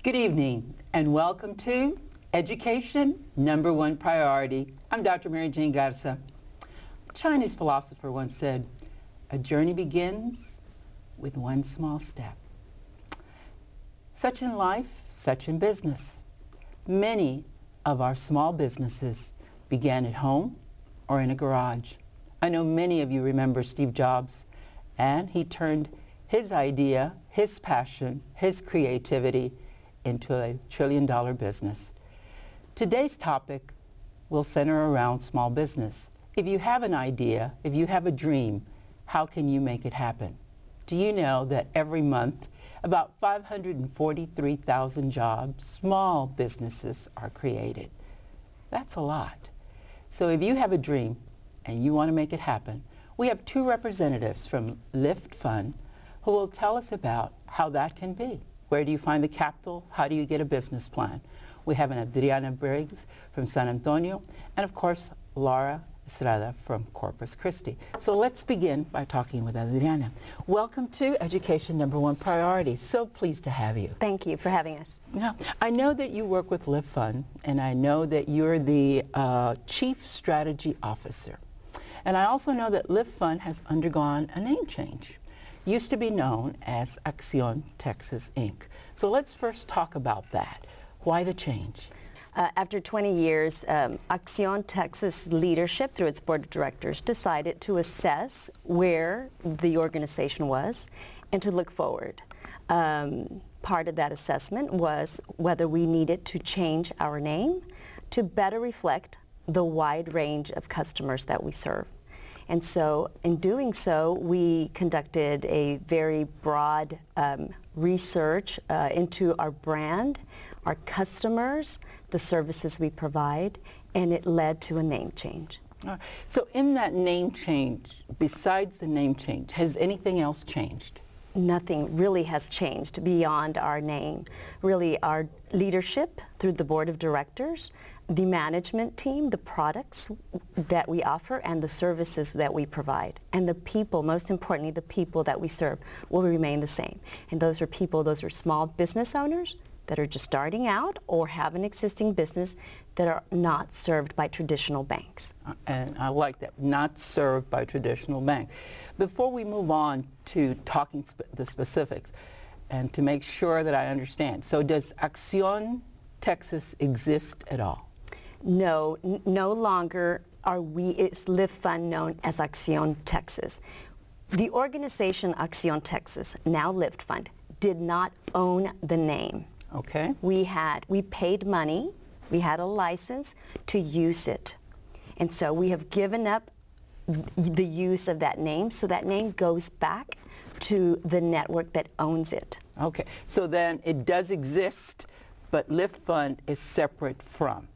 Good evening and welcome to Education, Number One Priority. I'm Dr. Mary Jane Garza. A Chinese philosopher once said, "A journey begins with one small step." Such in life, such in business. Many of our small businesses began at home or in a garage. I know many of you remember Steve Jobs, and he turned his idea, his passion, his creativity into a trillion-dollar business. Today's topic will center around small business. If you have an idea, if you have a dream, how can you make it happen? Do you know that every month about 543,000 jobs, small businesses, are created? That's a lot. So if you have a dream and you want to make it happen, we have two representatives from Lift Fund who will tell us about how that can be. Where do you find the capital? How do you get a business plan? We have an Adriana Briggs from San Antonio, and of course, Laura Estrada from Corpus Christi. So let's begin by talking with Adriana. Welcome to Education Number One Priority. So pleased to have you. Thank you for having us. Yeah, I know that you work with Lift Fund, and I know that you're the Chief Strategy Officer. And I also know that Lift Fund has undergone a name change. Used to be known as Acción Texas, Inc. So let's first talk about that. Why the change? After 20 years, Acción Texas leadership, through its board of directors, decided to assess where the organization was and to look forward. Part of that assessment was whether we needed to change our name to better reflect the wide range of customers that we serve. And so, in doing so, we conducted a very broad research into our brand, our customers, the services we provide, and it led to a name change. So in that name change, besides the name change, has anything else changed? Nothing really has changed beyond our name. Really, our leadership through the board of directors, the management team, the products that we offer, and the services that we provide. And the people, most importantly, the people that we serve will remain the same. And those are people, those are small business owners that are just starting out or have an existing business that are not served by traditional banks. And I like that, not served by traditional bank. Before we move on to talking the specifics, and to make sure that I understand, so does Acción Texas exist at all? No, no longer is Lift Fund known as Acción Texas. The organization Acción Texas, now Lift Fund, did not own the name. Okay. We paid money, we had a license to use it. And so we have given up the use of that name, so that name goes back to the network that owns it. Okay, so then it does exist, but Lift Fund is separate from.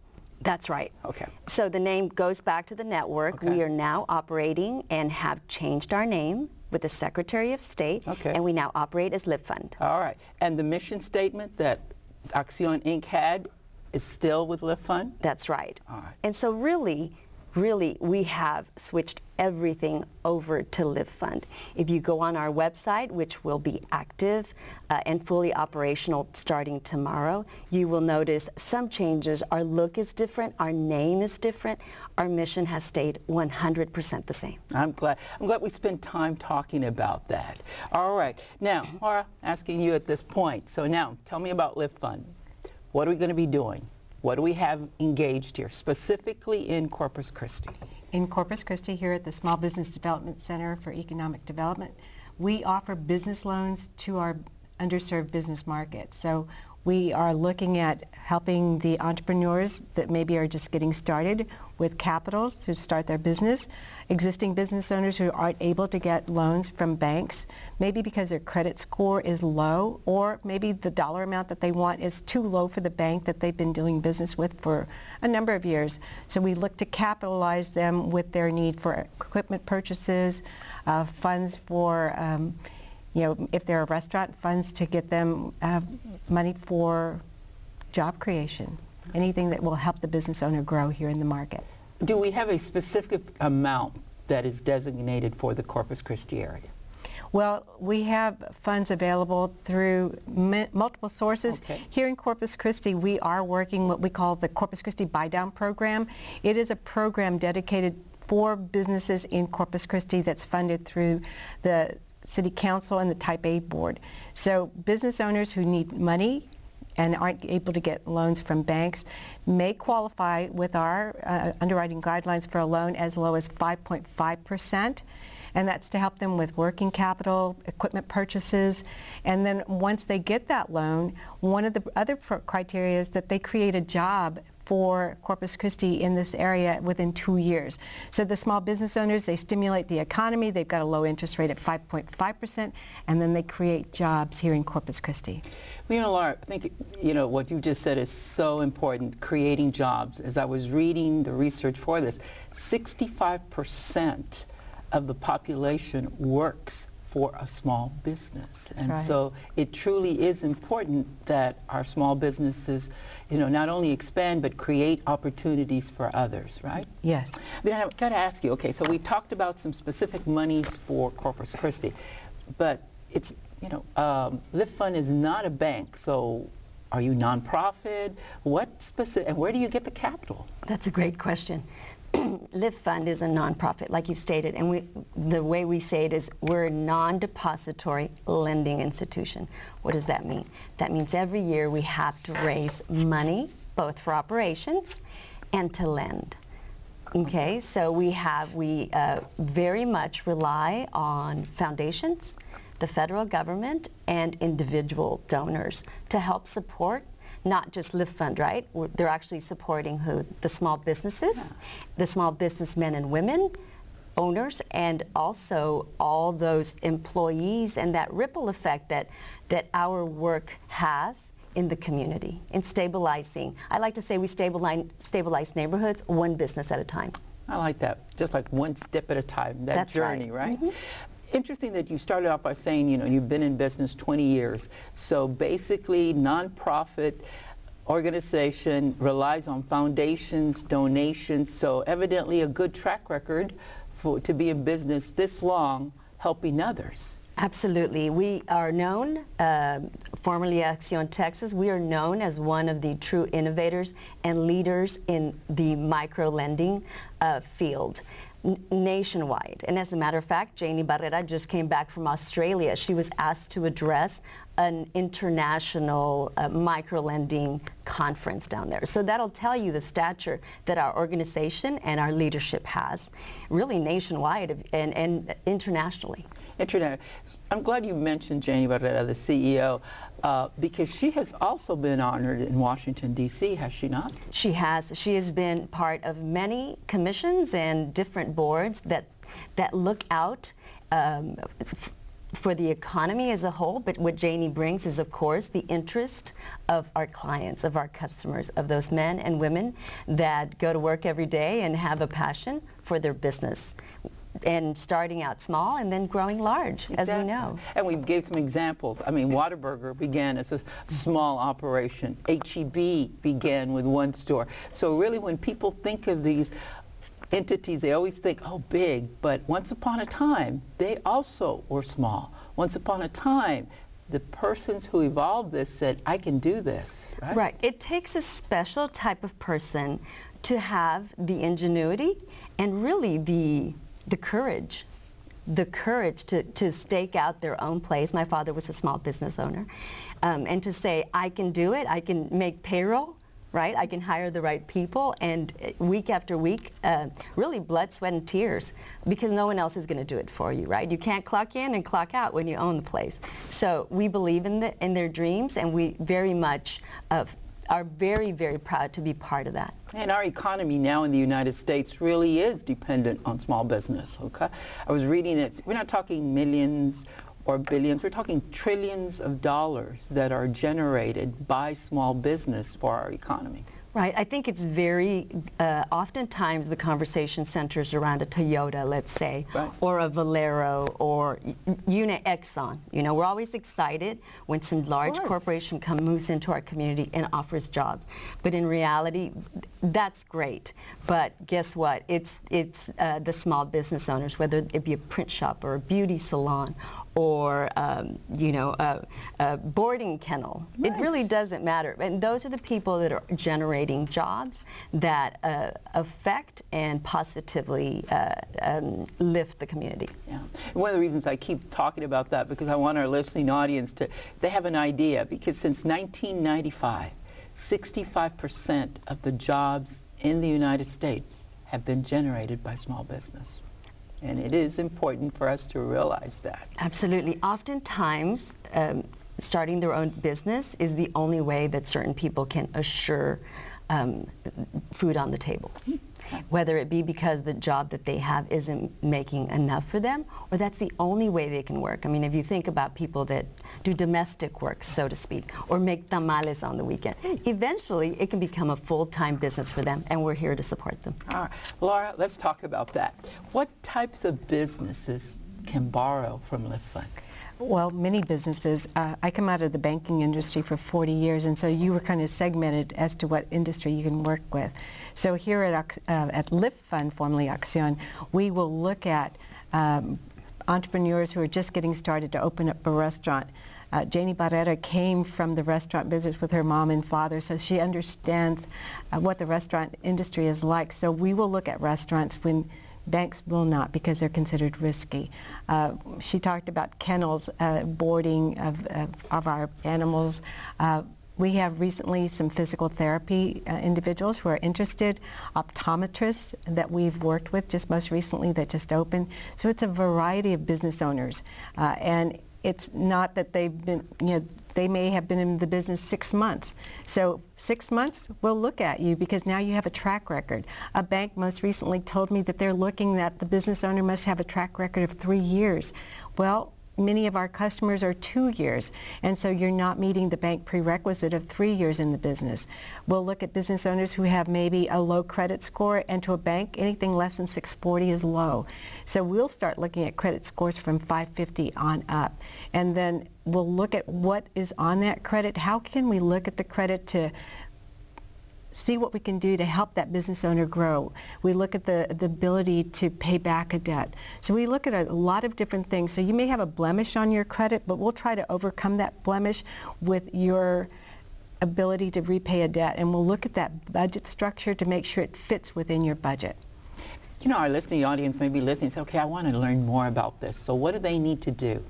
That's right. Okay. So the name goes back to the network. Okay. We are now operating and have changed our name with the Secretary of State, okay, and we now operate as Lift Fund. All right. And the mission statement that Acción Inc. had is still with Lift Fund? That's right. All right. And so really, we have switched everything over to Lift Fund. If you go on our website, which will be active and fully operational starting tomorrow, you will notice some changes. Our look is different, our name is different, our mission has stayed 100% the same. I'm glad we spent time talking about that. All right. Now, Laura, asking you at this point. So now, tell me about Lift Fund. What are we going to be doing? What do we have engaged here, specifically in Corpus Christi? In Corpus Christi, here at the Small Business Development Center for Economic Development, we offer business loans to our underserved business market. So we are looking at helping the entrepreneurs that maybe are just getting started with capital to start their business, existing business owners who aren't able to get loans from banks, maybe because their credit score is low, or maybe the dollar amount that they want is too low for the bank that they've been doing business with for a number of years. So we look to capitalize them with their need for equipment purchases, funds for if they're a restaurant, funds to get them money for job creation, anything that will help the business owner grow here in the market. Do we have a specific amount that is designated for the Corpus Christi area? Well, we have funds available through multiple sources. Okay. Here in Corpus Christi, we are working what we call the Corpus Christi Buy Down Program. It is a program dedicated for businesses in Corpus Christi that's funded through the City Council and the Type A Board. So business owners who need money and aren't able to get loans from banks may qualify with our underwriting guidelines for a loan as low as 5.5%. And that's to help them with working capital, equipment purchases. And then once they get that loan, one of the other criteria is that they create a job for Corpus Christi in this area within 2 years. So the small business owners, they stimulate the economy, they've got a low interest rate at 5.5%, and then they create jobs here in Corpus Christi. Well, you know, Laura, I think, you know, what you just said is so important, creating jobs. As I was reading the research for this, 65% of the population works for a small business. That's and right. So it truly is important that our small businesses, you know, not only expand but create opportunities for others, right? Yes. Then I've got to ask you, okay, so we talked about some specific monies for Corpus Christi, but it's, you know, Lift Fund is not a bank, so are you nonprofit? What specific, and where do you get the capital? That's a great question. Lift Fund is a nonprofit, like you've stated, and the way we say it is we're a non-depository lending institution. What does that mean? That means every year we have to raise money, both for operations and to lend. Okay, so we very much rely on foundations, the federal government, and individual donors to help support not just Lift Fund, right? They're actually supporting who? The small businesses, the small businessmen and women, owners, and also all those employees and that ripple effect that our work has in the community, in stabilizing. I like to say we stabilize neighborhoods one business at a time. I like that, just like one step at a time, that That's journey, right? Mm-hmm. Interesting that you started off by saying, you know, you've been in business 20 years. So basically, nonprofit organization relies on foundations, donations, so evidently a good track record to be in business this long, helping others. Absolutely. We are known, formerly Acción Texas, we are known as one of the true innovators and leaders in the micro-lending field. Nationwide. And as a matter of fact, Jane Barrera just came back from Australia. She was asked to address an international micro-lending conference down there. So that'll tell you the stature that our organization and our leadership has, really nationwide and internationally. I'm glad you mentioned Jane Barrera, the CEO, because she has also been honored in Washington, D.C., has she not? She has. She has been part of many commissions and different boards that look out for the economy as a whole, but what Janie brings is, of course, the interest of our clients, of our customers, of those men and women that go to work every day and have a passion for their business. And starting out small and then growing large, Exactly. as we know. And we gave some examples. I mean, Whataburger began as a small operation. H-E-B began with one store. So really, when people think of these entities, they always think, oh, big. But once upon a time, they also were small. Once upon a time, the persons who evolved this said, I can do this, right? Right. It takes a special type of person to have the ingenuity and really the courage to stake out their own place. My father was a small business owner. And to say, I can do it, I can make payroll, right? I can hire the right people, and week after week, really blood, sweat, and tears, because no one else is going to do it for you, right? You can't clock in and clock out when you own the place. So we believe in their dreams, and we very much are very, very proud to be part of that. And our economy now in the United States really is dependent on small business, okay? I was reading it, we're not talking millions or billions, we're talking trillions of dollars that are generated by small business for our economy. Right. I think it's very, oftentimes the conversation centers around a Toyota, let's say, right, or a Valero, or Exxon. You know, we're always excited when some large corporation moves into our community and offers jobs. But in reality, that's great. But guess what? It's the small business owners, whether it be a print shop or a beauty salon or you know, a boarding kennel. Nice. It really doesn't matter. And those are the people that are generating jobs that affect and positively lift the community. Yeah. One of the reasons I keep talking about that, because I want our listening audience to, they have an idea, because since 1995, 65% of the jobs in the United States have been generated by small business. And it is important for us to realize that. Absolutely. Oftentimes, starting their own business is the only way that certain people can assure food on the table. Whether it be because the job that they have isn't making enough for them, or that's the only way they can work. I mean, if you think about people that do domestic work, so to speak, or make tamales on the weekend, eventually it can become a full-time business for them, and we're here to support them. All right. Laura, let's talk about that. What types of businesses can borrow from Lift Fund? Well, many businesses. I come out of the banking industry for 40 years, and so you were kind of segmented as to what industry you can work with. So here at Lift Fund, formerly Acción, we will look at entrepreneurs who are just getting started to open up a restaurant. Janie Barrera came from the restaurant business with her mom and father, so she understands what the restaurant industry is like. So we will look at restaurants when banks will not, because they're considered risky. She talked about kennels, boarding of our animals. We have recently some physical therapy individuals who are interested, optometrists that we've worked with just most recently that just opened. So it's a variety of business owners. And it's not that they've been, you know, they may have been in the business 6 months. So 6 months, we'll look at you because now you have a track record. A bank most recently told me that they're looking at the business owner must have a track record of 3 years. Well, many of our customers are 2 years, and so you're not meeting the bank prerequisite of 3 years in the business. We'll look at business owners who have maybe a low credit score, and to a bank, anything less than 640 is low. So we'll start looking at credit scores from 550 on up, and then we'll look at what is on that credit. How can we look at the credit to see what we can do to help that business owner grow? We look at the ability to pay back a debt. So we look at a lot of different things. So you may have a blemish on your credit, but we'll try to overcome that blemish with your ability to repay a debt. And we'll look at that budget structure to make sure it fits within your budget. You know, our listening audience may be listening and say, okay, I want to learn more about this. So what do they need to do?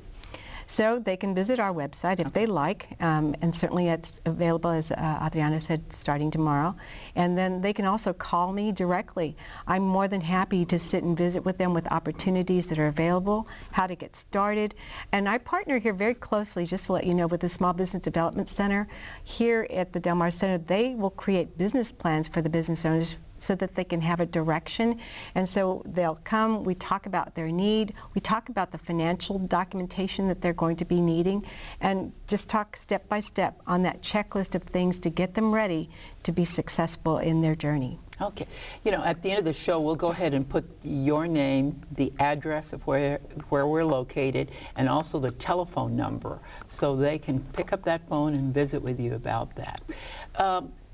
So they can visit our website if they like, and certainly it's available, as Adriana said, starting tomorrow. And then they can also call me directly. I'm more than happy to sit and visit with them with opportunities that are available, how to get started. And I partner here very closely, just to let you know, with the Small Business Development Center. Here at the Del Mar Center, they will create business plans for the business owners so that they can have a direction. And so they'll come, we talk about their need, we talk about the financial documentation that they're going to be needing, and just talk step by step on that checklist of things to get them ready to be successful in their journey. Okay. You know, at the end of the show, we'll go ahead and put your name, the address of where we're located, and also the telephone number, so they can pick up that phone and visit with you about that.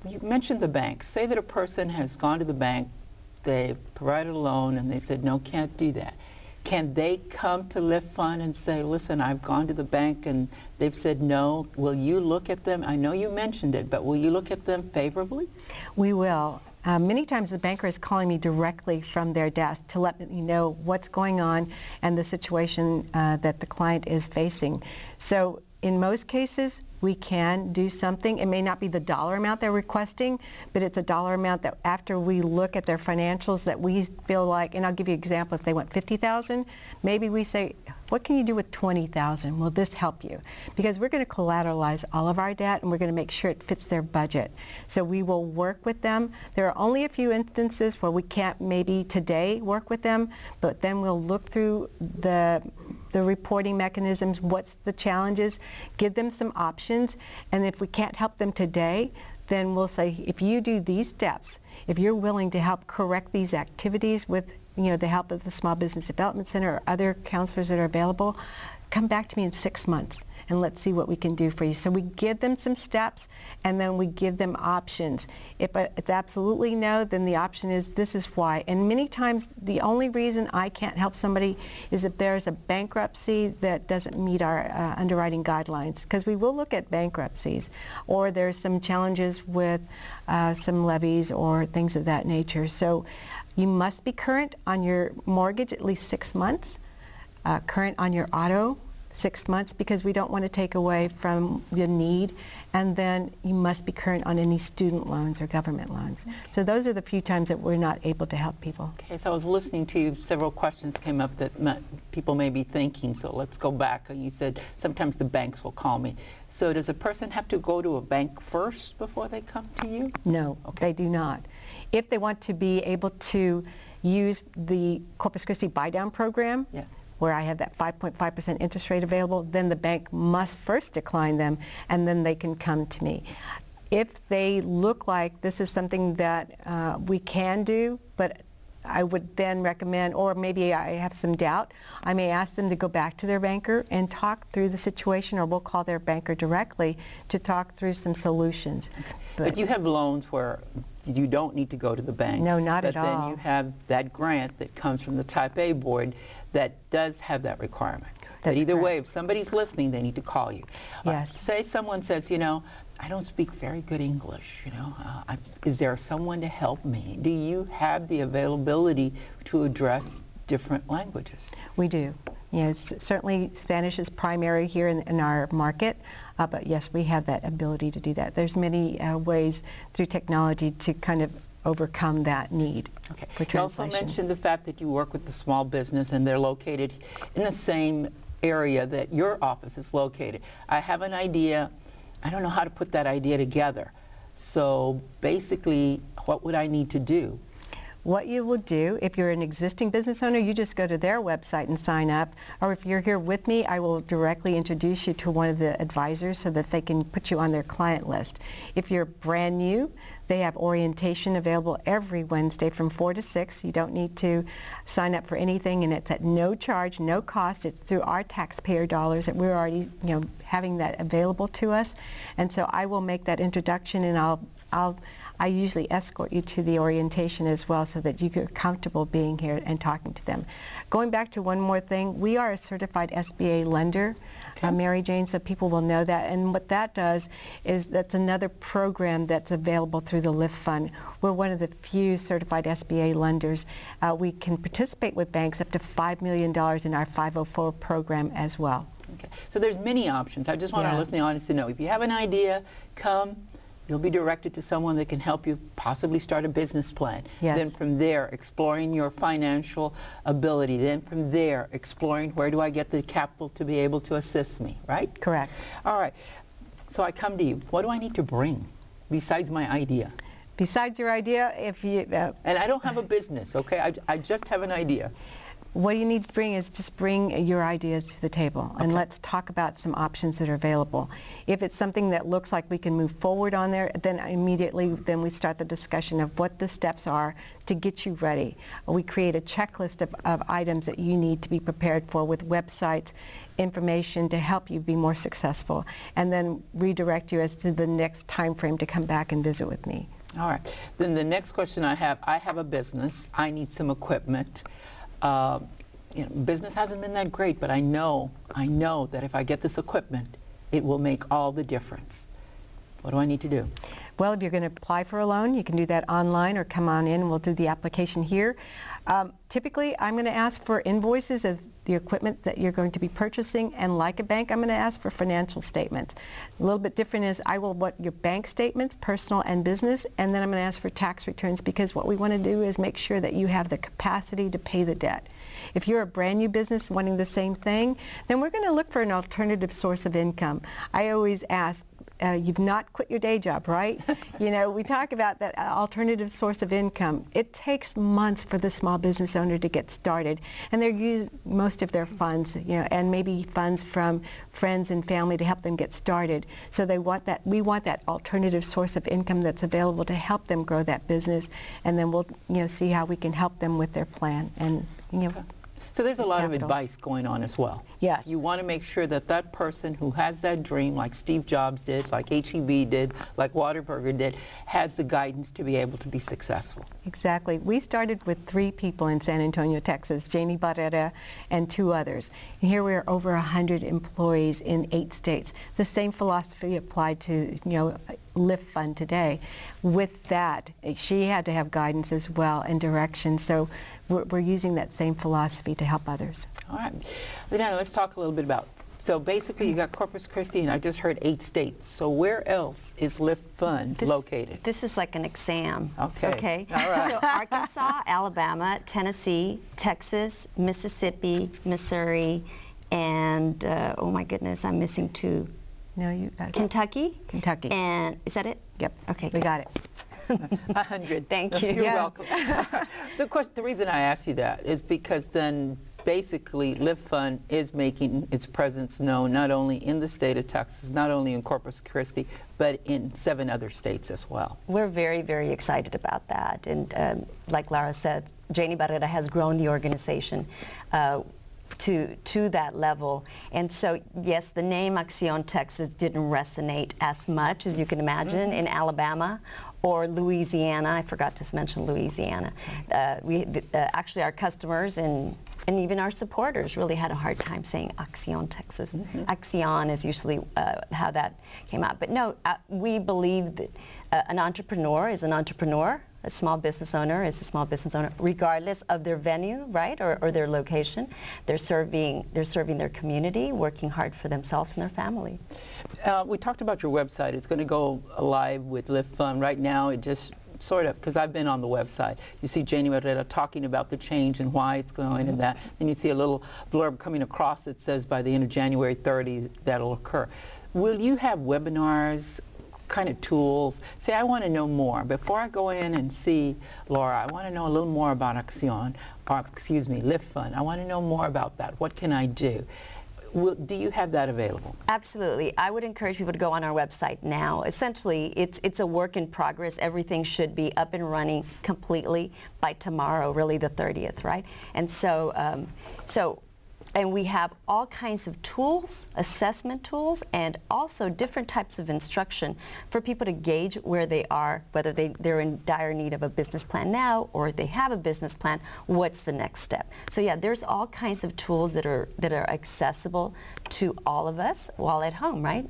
You mentioned the bank. Say that a person has gone to the bank, they provided a loan, and they said, no, can't do that. Can they come to Lift Fund and say, listen, I've gone to the bank and they've said no? Will you look at them? I know you mentioned it, but will you look at them favorably? We will. Many times the banker is calling me directly from their desk to let me know what's going on and the situation that the client is facing. So in most cases, we can do something. It may not be the dollar amount they're requesting, but it's a dollar amount that after we look at their financials that we feel like, and I'll give you an example, if they want $50,000, maybe we say, what can you do with $20,000? Will this help you? Because we're going to collateralize all of our debt and we're going to make sure it fits their budget. So we will work with them. There are only a few instances where we can't maybe today work with them, but then we'll look through the reporting mechanisms, what's the challenges, give them some options, and if we can't help them today, then we'll say, if you do these steps, if you're willing to help correct these activities with the help of the Small Business Development Center or other counselors that are available, come back to me in 6 months and let's see what we can do for you. So we give them some steps and then we give them options. If it's absolutely no, then the option is this is why. And many times the only reason I can't help somebody is if there's a bankruptcy that doesn't meet our underwriting guidelines, because we will look at bankruptcies, or there's some challenges with some levies or things of that nature. So you must be current on your mortgage at least 6 months, current on your auto 6 months, because we don't want to take away from the need, and then you must be current on any student loans or government loans. Okay. So those are the few times that we're not able to help people. Okay, so I was listening to you, several questions came up that people may be thinking, so let's go back. You said sometimes the banks will call me. So does a person have to go to a bank first before they come to you? No, okay. They do not. If they want to be able to use the Corpus Christi buy-down program, yes, where I have that 5.5% interest rate available, then the bank must first decline them, and then they can come to me. If they look like this is something that we can do, but I would then recommend, or maybe I have some doubt, I may ask them to go back to their banker and talk through the situation, or we'll call their banker directly to talk through some solutions. Okay. But you have loans where you don't need to go to the bank. No, not at all. But then you have that grant that comes from the Type A board that does have that requirement. But either way, if somebody's listening, they need to call you. Yes. Say someone says, you know, I don't speak very good English, you know, is there someone to help me? Do you have the availability to address different languages? We do. Yes, certainly Spanish is primary here in our market, but yes, we have that ability to do that. There's many ways through technology to kind of overcome that need for translation. You also mentioned the fact that you work with the small business and they're located in the same area that your office is located. I have an idea. I don't know how to put that idea together. So basically, what would I need to do? What you will do, if you're an existing business owner, you just go to their website and sign up. Or if you're here with me, I will directly introduce you to one of the advisors so that they can put you on their client list. If you're brand new, they have orientation available every Wednesday from 4 to 6. You don't need to sign up for anything, and it's at no charge, no cost. It's through our taxpayer dollars that we're already, having that available to us. And so I will make that introduction, and I usually escort you to the orientation as well so that you get comfortable being here and talking to them. Going back to one more thing, we are a certified SBA lender, Mary Jane, so people will know that. And what that does is that's another program that's available through the LIFT Fund. We're one of the few certified SBA lenders. We can participate with banks up to $5 million in our 504 program as well. Okay. So there's many options. I just want our listening audience to know, if you have an idea, come. You'll be directed to someone that can help you possibly start a business plan. Yes. Then from there, exploring your financial ability. Then from there, exploring where do I get the capital to be able to assist me, right? Correct. All right. So I come to you. What do I need to bring besides my idea? Besides your idea, if you... and I don't have a business, okay? I just have an idea. What you need to bring is just bring your ideas to the table, and let's talk about some options that are available. If it's something that looks like we can move forward on there, then immediately we start the discussion of what the steps are to get you ready. We create a checklist of items that you need to be prepared for with websites, information to help you be more successful, and then redirect you as to the next time frame to come back and visit with me. All right. Then the next question I have a business. I need some equipment. Business hasn't been that great, but I know that if I get this equipment, it will make all the difference. What do I need to do? Well, if you're going to apply for a loan, you can do that online or come on in and we'll do the application here. Typically, I'm going to ask for invoices of the equipment that you're going to be purchasing, and like a bank, I'm going to ask for financial statements. A little bit different is I will want your bank statements, personal and business, and then I'm going to ask for tax returns, because what we want to do is make sure that you have the capacity to pay the debt. If you're a brand new business wanting the same thing, then we're going to look for an alternative source of income. I always ask, you've not quit your day job, right? We talk about that alternative source of income. It takes months for the small business owner to get started, and they use most of their funds, and maybe funds from friends and family to help them get started. So we want that alternative source of income that's available to help them grow that business, and then we'll see how we can help them with their plan. And So there's a lot of capital. advice going on as well. Yes. You want to make sure that that person who has that dream, like Steve Jobs did, like H-E-B did, like Whataburger did, has the guidance to be able to be successful. Exactly. We started with 3 people in San Antonio, Texas, Jane Garza and 2 others. And here we are over 100 employees in 8 states. The same philosophy applied to, Lift Fund today. With that, she had to have guidance as well and direction. So we're using that same philosophy to help others. All right. Adriana, let's talk a little bit about, so basically you got Corpus Christi, and I just heard 8 states. So where else is Lift Fund located? This is like an exam. Okay. All right. So Arkansas, Alabama, Tennessee, Texas, Mississippi, Missouri, and oh my goodness, I'm missing 2. No, you Kentucky? Kentucky. And is that it? Yep. Okay. We got it. 100. Thank you. You're Yes. welcome. The reason I asked you that is because then basically Lift Fund is making its presence known not only in the state of Texas, not only in Corpus Christi, but in 7 other states as well. We're very, very excited about that. And like Lara said, Jane Garza has grown the organization to that level. And so, yes, the name Acción Texas didn't resonate as much as you can imagine in Alabama or Louisiana. I forgot to mention Louisiana. Actually, our customers and even our supporters really had a hard time saying Acción Texas. Acción is usually how that came out. But no, we believe that an entrepreneur is an entrepreneur. A small business owner is a small business owner, regardless of their venue, right, or their location. They're serving their community, working hard for themselves and their family. We talked about your website. It's going to go live with Lift Fund. Right now, it just sort of, because I've been on the website, you see Jane Garza talking about the change and why it's going and that. And you see a little blurb coming across that says by the end of January 30 that'll occur. Will you have webinars, kind of tools? Say, I want to know more. Before I go in and see Laura, I want to know a little more about Acción, or excuse me, Lift Fund. I want to know more about that. What can I do? Do you have that available? Absolutely. I would encourage people to go on our website now. Essentially, it's a work in progress. Everything should be up and running completely by tomorrow, really the 30th, right? And so, and we have all kinds of tools, assessment tools, and also different types of instruction for people to gauge where they are, whether they're in dire need of a business plan now or they have a business plan, what's the next step. So yeah, there's all kinds of tools that are accessible to all of us while at home, right?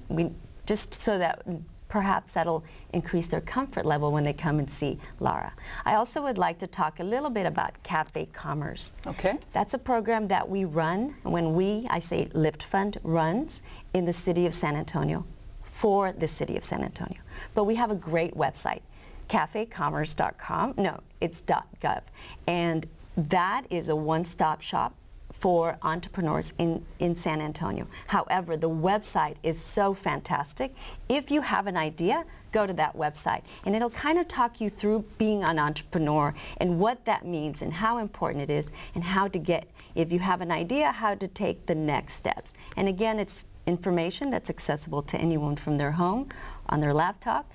Just so that perhaps that'll increase their comfort level when they come and see Lara. I also would like to talk a little bit about Cafe Commerce. Okay. That's a program that we run when I say Lift Fund runs in the city of San Antonio for the city of San Antonio. But we have a great website, cafecommerce.com. No, it's .gov. And that is a one-stop shop for entrepreneurs in San Antonio. However, the website is so fantastic. If you have an idea, go to that website and it'll kind of talk you through being an entrepreneur and what that means and how important it is and how to get, if you have an idea, how to take the next steps. And again, it's information that's accessible to anyone from their home, on their laptop,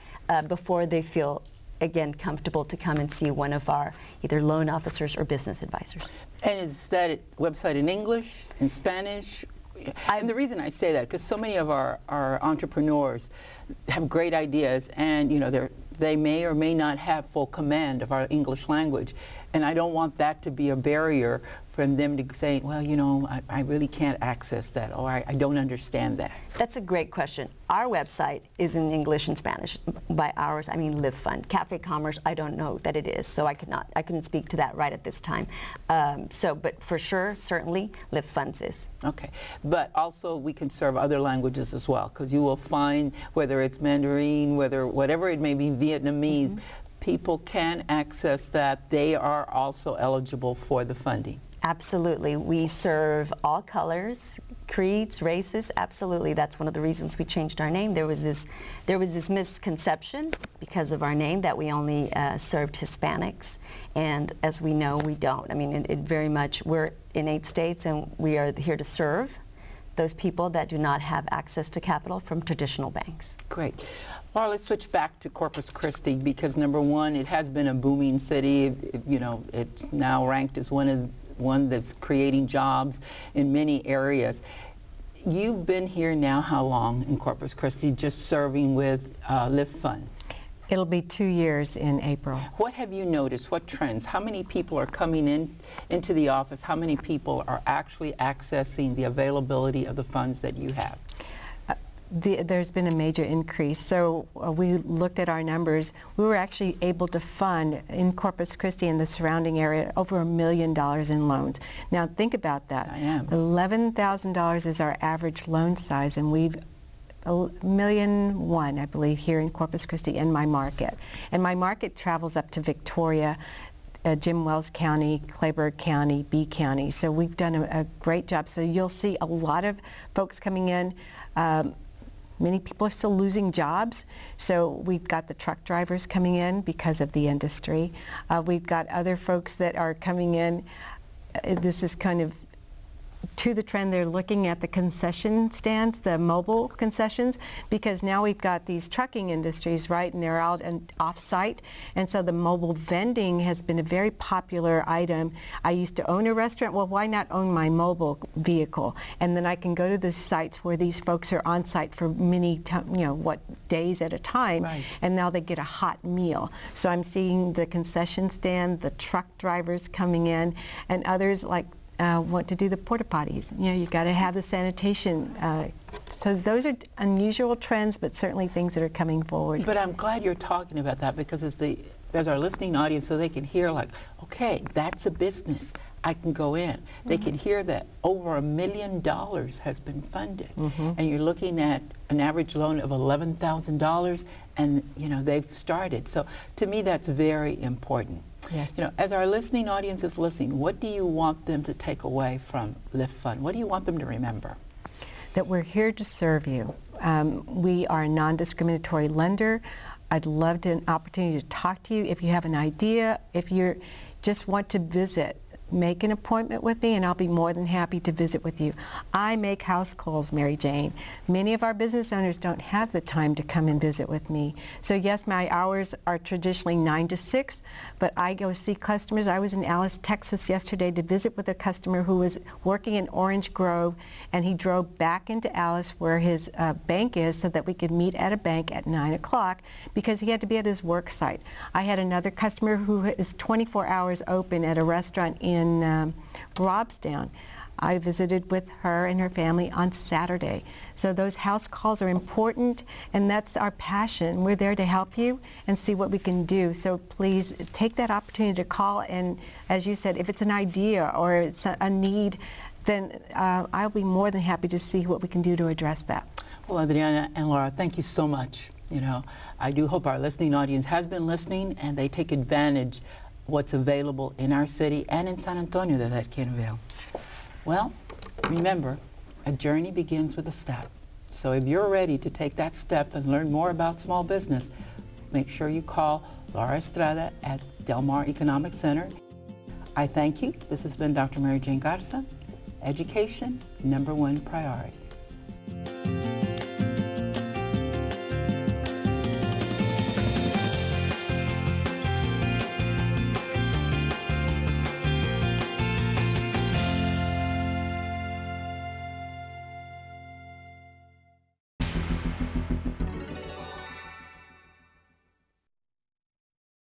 before they feel again comfortable to come and see one of our either loan officers or business advisors. And is that website in English, in Spanish? And the reason I say that, because so many of our entrepreneurs have great ideas, and they may or may not have full command of our English language, and I don't want that to be a barrier from them to say, well, I really can't access that, or I don't understand that. That's a great question. Our website is in English and Spanish. By ours, I mean Lift Fund. Cafe Commerce, I don't know that it is, so I couldn't speak to that right at this time. But for sure, certainly, Lift Funds is. Okay, but also we can serve other languages as well, because you will find, whether it's Mandarin, whatever it may be, Vietnamese, people can access that. They are also eligible for the funding. Absolutely. We serve all colors, creeds, races. Absolutely. That's one of the reasons we changed our name. There was this misconception because of our name that we only served Hispanics, and as we know, we don't. I mean, it very much, we're in 8 states and we are here to serve those people that do not have access to capital from traditional banks. Great. Well, let's switch back to Corpus Christi, because number one, it has been a booming city. It's now ranked as one of one that's creating jobs in many areas. You've been here now how long in Corpus Christi, just serving with Lift Fund? It'll be 2 years in April. What have you noticed? What trends? How many people are coming into the office? How many people are actually accessing the availability of the funds that you have? There's been a major increase. So we looked at our numbers. We were actually able to fund in Corpus Christi and the surrounding area over $1 million in loans. Now think about that. I am. $11,000 is our average loan size, and we've $1.1 million, I believe, here in Corpus Christi in my market. And my market travels up to Victoria, Jim Wells County, Clayburgh County, B County. So we've done a great job. So you'll see a lot of folks coming in. Many people are still losing jobs, so we've got the truck drivers coming in because of the industry. We've got other folks that are coming in. This is kind of to the trend. They're looking at the concession stands, the mobile concessions, because now we've got these trucking industries, right, and they're out and off-site, and so the mobile vending has been a very popular item. I used to own a restaurant. Well, why not own my mobile vehicle? And then I can go to the sites where these folks are on site for many, days at a time, right. And now they get a hot meal. So I'm seeing the concession stand, the truck drivers coming in, and others like want to do the porta potties. You've got to have the sanitation. So those are unusual trends, but certainly things that are coming forward. But I'm glad you're talking about that, because as our listening audience, so they can hear like, okay, that's a business. I can go in. They can hear that over $1 million has been funded, and you're looking at an average loan of $11,000, and they've started. So to me, that's very important. Yes. As our listening audience is listening, what do you want them to take away from Lift Fund? What do you want them to remember? That we're here to serve you. We are a non-discriminatory lender. I'd love an opportunity to talk to you. If you have an idea, if you just want to visit, make an appointment with me, and I'll be more than happy to visit with you. I make house calls, Mary Jane. Many of our business owners don't have the time to come and visit with me. So yes, my hours are traditionally 9 to 6, but I go see customers. I was in Alice, Texas yesterday to visit with a customer who was working in Orange Grove, and he drove back into Alice where his bank is so that we could meet at a bank at 9 o'clock because he had to be at his work site. I had another customer who is 24 hours open at a restaurant in Robstown. I visited with her and her family on Saturday. So those house calls are important, and that's our passion. We're there to help you and see what we can do. So please take that opportunity to call, and as you said, if it's an idea or it's a need, then I'll be more than happy to see what we can do to address that. Well, Adriana and Laura, thank you so much. I do hope our listening audience has been listening, and they take advantage what's available in our city and in San Antonio that can avail. Well, remember, a journey begins with a step. So if you're ready to take that step and learn more about small business, make sure you call Laura Estrada at Del Mar Economic Center. I thank you. This has been Dr. Mary Jane Garza. Education, #1 priority.